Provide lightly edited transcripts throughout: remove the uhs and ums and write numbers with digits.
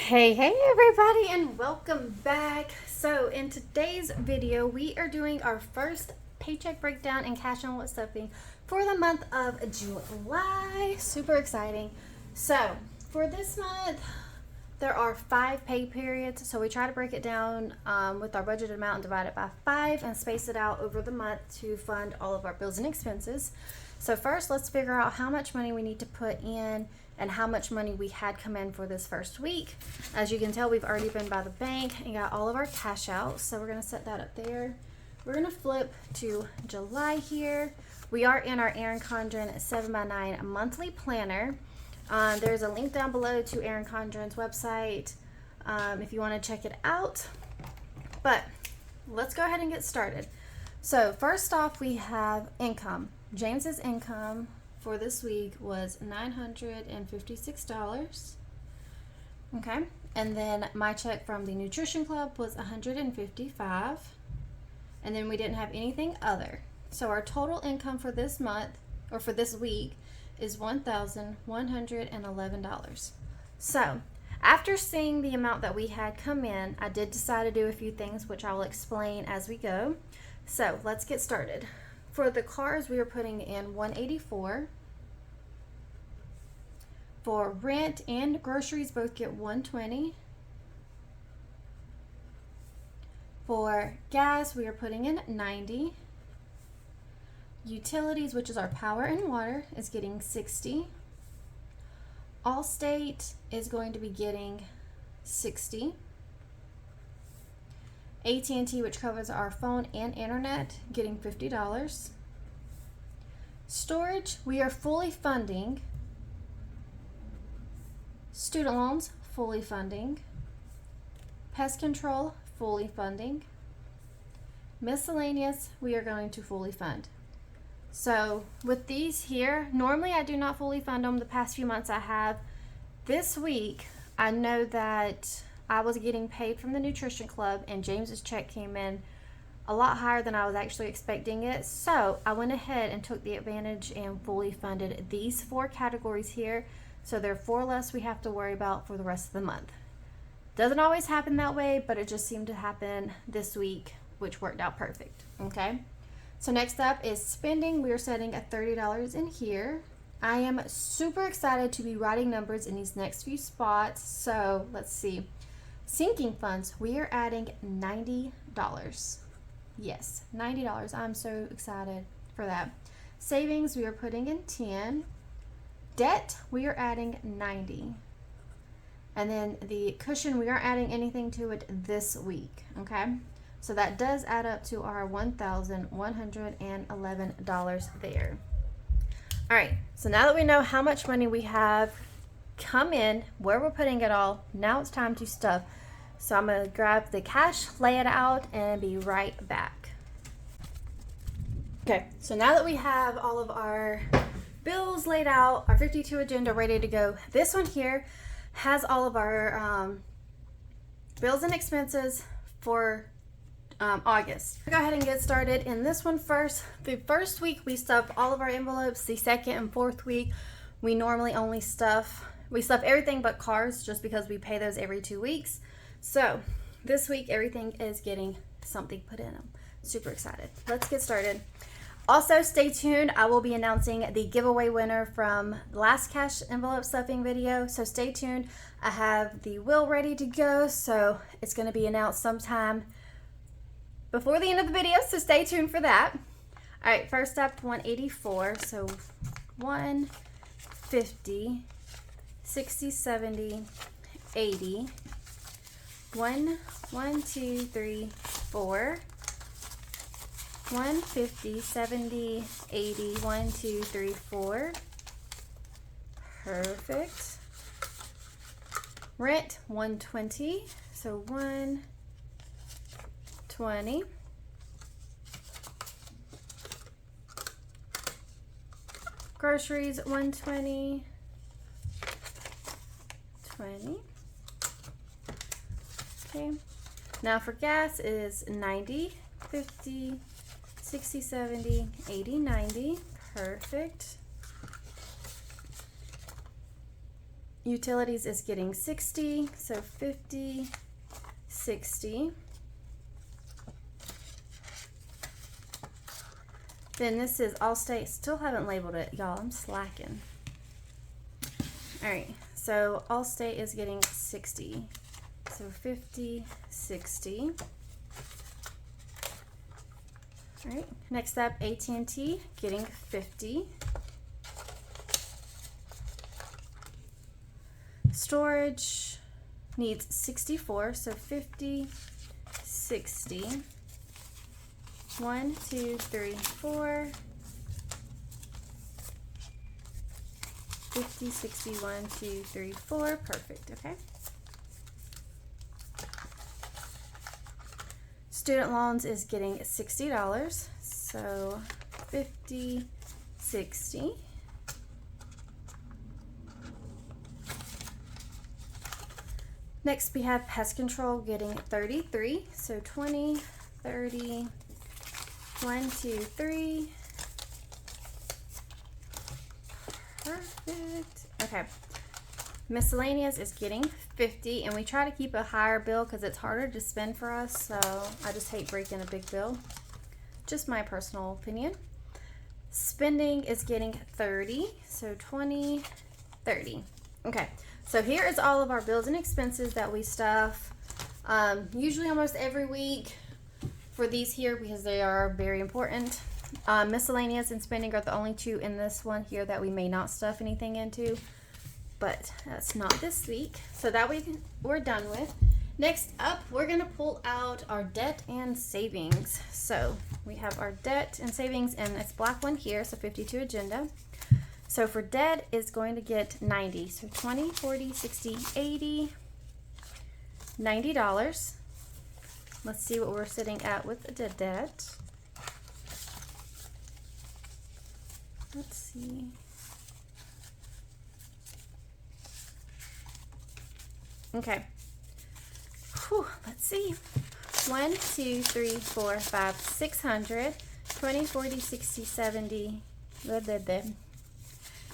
Hey everybody, and welcome back. So in today's video we are doing our first paycheck breakdown and cash envelope stuffing for the month of July. Super exciting. So for this month there are 5 pay periods, so we try to break it down with our budgeted amount and divide it by 5 and space it out over the month to fund all of our bills and expenses. So first, let's figure out how much money we need to put in and how much money we had come in for this first week. As you can tell, we've already been by the bank and got all of our cash out, so we're going to set that up there. We're going to flip to July here. We are in our Erin Condren 7x9 monthly planner. There's a link down below to Erin Condren's website if you want to check it out. But let's go ahead and get started. So first off, we have income. James's income for this week was $956. Okay, and then my check from the nutrition club was $155, and then we didn't have anything other. So our total income for this month, or for this week, is $1,111. So after seeing the amount that we had come in, I did decide to do a few things which I will explain as we go. So let's get started. For the cars, we are putting in $184. For rent and groceries, both get $120. For gas, we are putting in $90. Utilities, which is our power and water, is getting $60. Allstate is going to be getting $60. AT&T, which covers our phone and internet, getting $50. Storage, we are fully funding. Student loans, fully funding. Pest control, fully funding. Miscellaneous, we are going to fully fund. So with these here, normally I do not fully fund them. The past few months I have. This week, I know that I was getting paid from the nutrition club and James's check came in a lot higher than I was actually expecting it. So I went ahead and took the advantage and fully funded these 4 categories here. So there are 4 less we have to worry about for the rest of the month. Doesn't always happen that way, but it just seemed to happen this week, which worked out perfect. Okay. So next up is spending. We are setting at $30 in here. I am super excited to be writing numbers in these next few spots. So let's see. Sinking funds, we are adding $90. Yes, $90. I'm so excited for that. Savings, we are putting in 10. Debt, we are adding 90. And then the cushion, we aren't adding anything to it this week. Okay, so that does add up to our $1,111 there. All right, so now that we know how much money we have come in, where we're putting it all, now it's time to stuff. So I'm going to grab the cash, lay it out, and be right back. Okay, so now that we have all of our bills laid out, our 52 agenda ready to go, this one here has all of our bills and expenses for August. Go ahead and get started in this one first. The first week we stuff all of our envelopes. The second and fourth week we normally only stuff everything but cars, just because we pay those every 2 weeks. So this week everything is getting something put in them. Super excited. Let's get started. Also, stay tuned. I will be announcing the giveaway winner from last cash envelope stuffing video, so stay tuned. I have the wheel ready to go, so it's going to be announced sometime before the end of the video, so stay tuned for that. All right, first up, 184. So 150, 60, 70, 80. 1, 2, 3, 4. 150, 70, 80, 1, 2, 3, 4. Perfect. Rent, 120. So 120. Groceries, 120. 20. Okay. Now for gas is 90, 50, 60, 70, 80, 90. Perfect. Utilities is getting 60, so 50, 60. Then this is Allstate. Still haven't labeled it, y'all. I'm slacking. All right, so Allstate is getting 60. So 50, 60. All right, next up, AT&T getting 50. Storage needs 64, so 50, 60. 1, 2, 3, 4. 50, 60, 1, 2, 3, 4. Perfect, okay. Student loans is getting $60, so 50, 60. Next we have pest control getting 33, so 20, 30, 1, 2, 3. Perfect. Okay. Miscellaneous is getting 50, and we try to keep a higher bill because it's harder to spend for us, so I just hate breaking a big bill. Just my personal opinion. Spending is getting 30, so 20, 30. Okay, so here is all of our bills and expenses that we stuff usually almost every week for these here because they are very important. Miscellaneous and spending are the only two in this one here that we may not stuff anything into, but that's not this week. So that we're done with. Next up, we're gonna pull out our debt and savings. So we have our debt and savings, and it's black one here, so 52 agenda. So for debt is going to get 90. So 20, 40, 60, 80, $90. Let's see what we're sitting at with the debt. Let's see. Okay. Whew, let's see. 1, 2, 3, 4, 5, 600. 20, 40, 60, 70.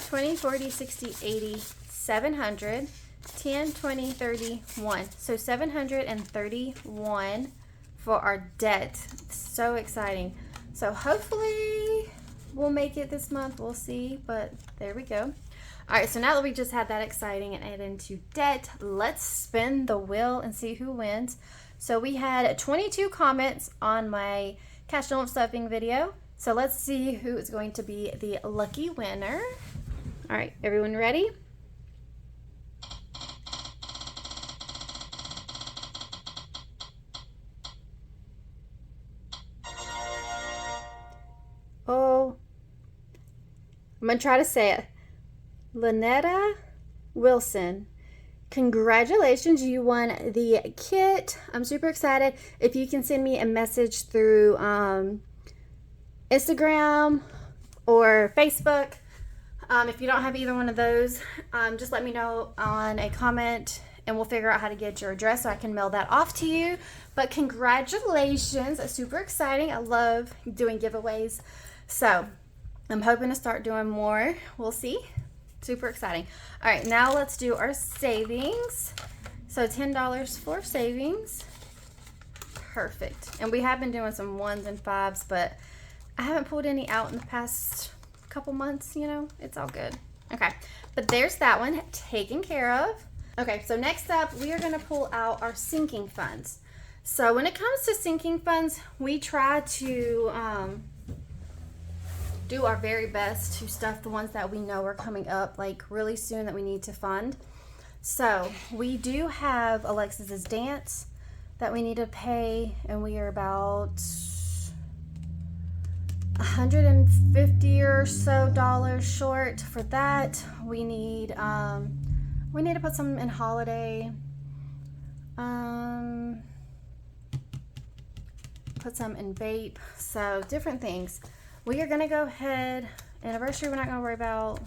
20, 40, 60, 80, 700. 10, 20, 30, 1. So 731 for our debt. So exciting. So hopefully we'll make it this month. We'll see, but there we go. All right, so now that we just had that exciting and add into debt, let's spin the wheel and see who wins. So we had 22 comments on my cash don't stuffing video. So let's see who is going to be the lucky winner. All right, everyone ready? Oh, I'm going to try to say it. Lynetta Wilson, congratulations, you won the kit. I'm super excited. If you can send me a message through Instagram or Facebook, if you don't have either one of those, just let me know on a comment and we'll figure out how to get your address so I can mail that off to you. But congratulations, it's super exciting. I love doing giveaways, so I'm hoping to start doing more. We'll see. Super exciting. All right, now let's do our savings. So $10 for savings. Perfect. And we have been doing some 1s and 5s, but I haven't pulled any out in the past couple months, you know. It's all good. Okay, but there's that one taken care of. Okay, so next up, we are going to pull out our sinking funds. So when it comes to sinking funds, we try to do our very best to stuff the ones that we know are coming up like really soon that we need to fund. So we do have Alexis's dance that we need to pay, and we are about $150 or so short for that. We need to put some in holiday, put some in vape, so different things. We are going to go ahead, anniversary we're not going to worry about,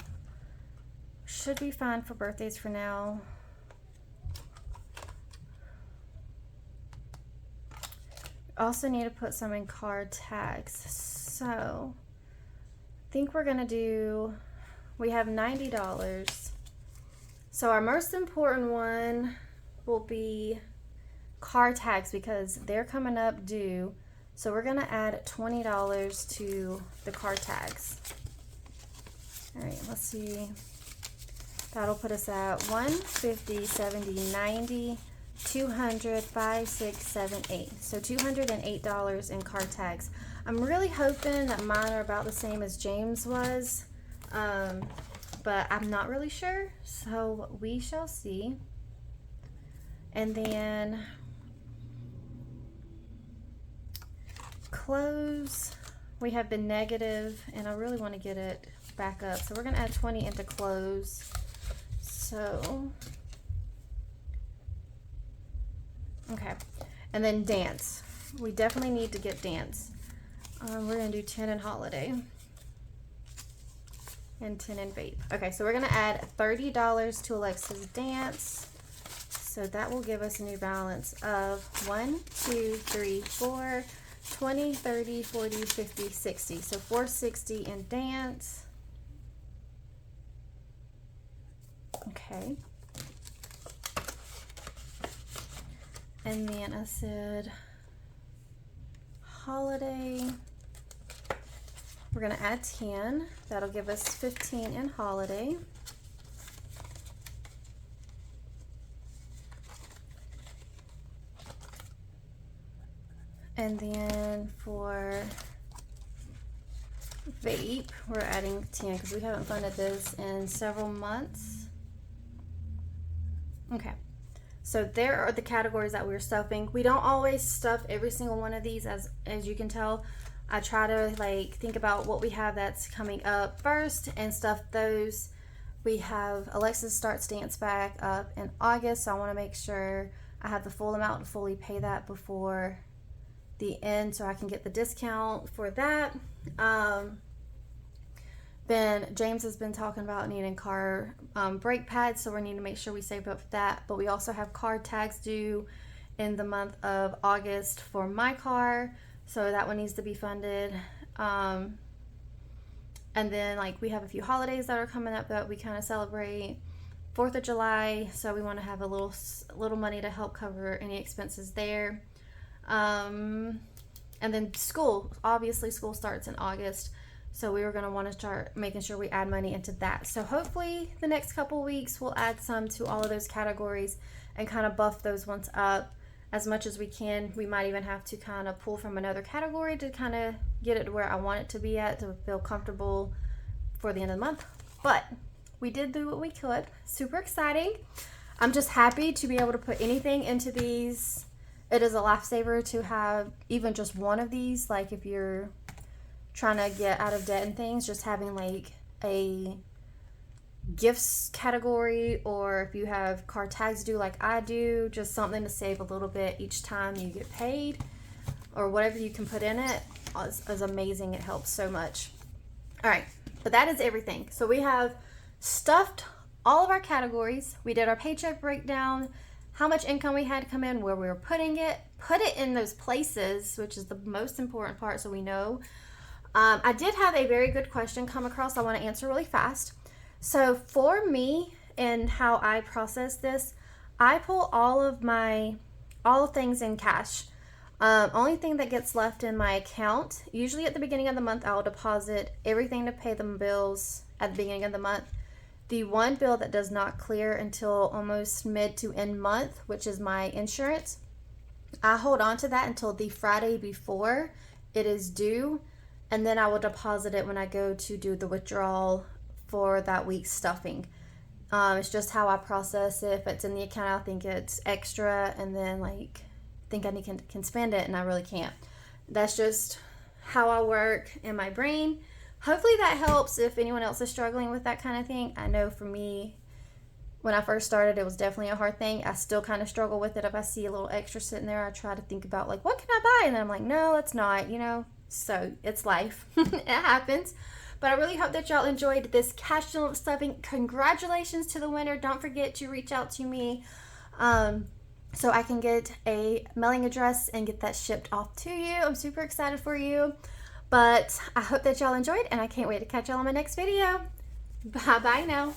should be fine for birthdays for now. Also need to put some in card tags, so I think we're going to do, we have $90, So our most important one will be car tags because they're coming up due. So we're gonna add $20 to the car tags. All right, let's see. That'll put us at 150, 70, 90, 200, 5, 6, 7, 8. So $208 in car tags. I'm really hoping that mine are about the same as James was, but I'm not really sure. So we shall see. And then clothes, we have been negative, and I really want to get it back up. So we're going to add 20 into clothes. So, okay. And then dance. We definitely need to get dance. We're going to do 10 in holiday and 10 in vape. Okay, so we're going to add $30 to Alexa's dance. So that will give us a new balance of 1, 2, 3, 4, 20, 30, 40, 50, 60. So $460 in dance. Okay. And then I said holiday. We're going to add 10. That'll give us 15 in holiday. And then for vape, we're adding 10 because we haven't funded this in several months. Okay, so there are the categories that we're stuffing. We don't always stuff every single one of these, as you can tell. I try to like think about what we have that's coming up first and stuff those. We have Alexis starts dance back up in August, so I want to make sure I have the full amount to fully pay that before the end so I can get the discount for that. Then James has been talking about needing car brake pads, so we need to make sure we save up for that. But we also have car tags due in the month of August for my car, so that one needs to be funded. And then like we have a few holidays that are coming up that we kind of celebrate. 4th of July, so we want to have a little money to help cover any expenses there. And then school, obviously school starts in August, so we were going to want to start making sure we add money into that. So hopefully the next couple weeks we'll add some to all of those categories and kind of buff those ones up as much as we can. We might even have to kind of pull from another category to kind of get it to where I want it to be at to feel comfortable for the end of the month. But we did do what we could. Super exciting. I'm just happy to be able to put anything into these. It is a lifesaver to have even just one of these. Like if you're trying to get out of debt and things, just having like a gifts category, or if you have car tags due like I do, just something to save a little bit each time you get paid, or whatever you can put in it is amazing. It helps so much. All right, but that is everything. So we have stuffed all of our categories. We did our paycheck breakdown, how much income we had come in, where we were putting it, put it in those places, which is the most important part, so we know. I did have a very good question come across I want to answer really fast. So for me and how I process this, I pull all things in cash. Only thing that gets left in my account, usually at the beginning of the month, I'll deposit everything to pay the bills at the beginning of the month. The one bill that does not clear until almost mid to end month, which is my insurance, I hold on to that until the Friday before it is due, and then I will deposit it when I go to do the withdrawal for that week's stuffing. It's just how I process it. If it's in the account, I think it's extra, and then like think I can spend it, and I really can't. That's just how I work in my brain. Hopefully that helps if anyone else is struggling with that kind of thing. I know for me, when I first started, it was definitely a hard thing. I still kind of struggle with it. If I see a little extra sitting there, I try to think about like, what can I buy? And then I'm like, no, it's not, So it's life. It happens. But I really hope that y'all enjoyed this cash envelope stuffing. Congratulations to the winner. Don't forget to reach out to me so I can get a mailing address and get that shipped off to you. I'm super excited for you. But I hope that y'all enjoyed, and I can't wait to catch y'all on my next video. Bye-bye now.